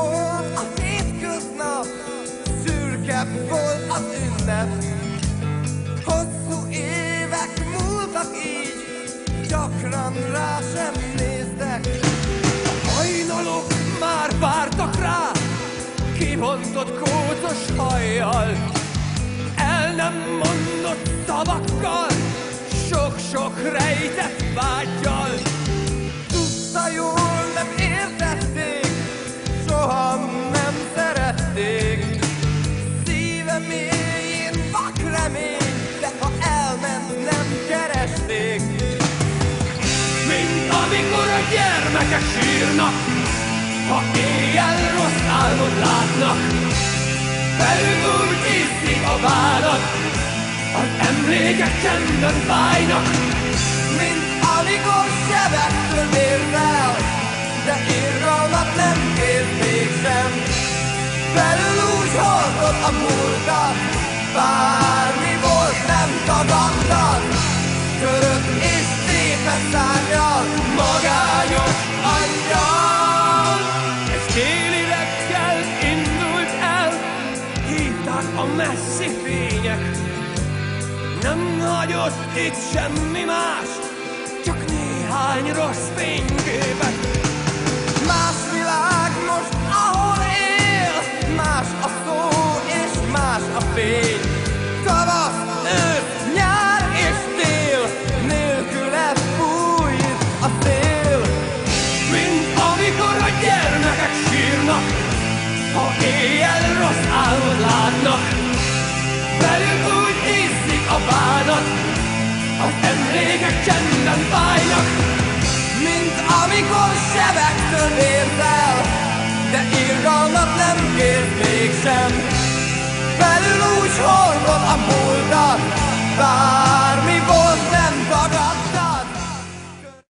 volt a hétköznap, szürkebb volt az ünnep. Hosszú évek múltak így, gyakran rá sem néztek. A hajnalok már vártak rá, kibontott kócos hajjal, el nem mondott szavakkal, sok-sok rejtett vággyal. Tudta jól, nem értették, soha nem szerették. Szíve mélyén vak remény, de ha elment, nem keresték. Mint amikor a gyermekek sírnak, ha éjjel rossz álmot látnak. Velük úgy iszik a vádat, az emlékek csendben fájnak. Mint amikor sebektől érzel, de irgalmat nem érsz mégsem. Belül úgy hordod a múltat, bármi volt nem tagadtad. Törött és szépet szárnyal, magányos angyal. Egy téli reggel indult el, hívták a messzi fények. Nem hagyott itt semmi más, csak néhány rossz fényképet. Más világ most, ahol él, más a szó és más a fény. Tavasz, ősz, nyár és tél, nélküle fújt a szél. Mint amikor a gyermekek sírnak, ha éjjel rossz álmot látnak. Velük úgy iszik a bánat, az emlékek csendben fájnak. Mint amikor sebektől érzel, de irgalmat nem kérsz mégsem. Belül úgy hordod a múltat,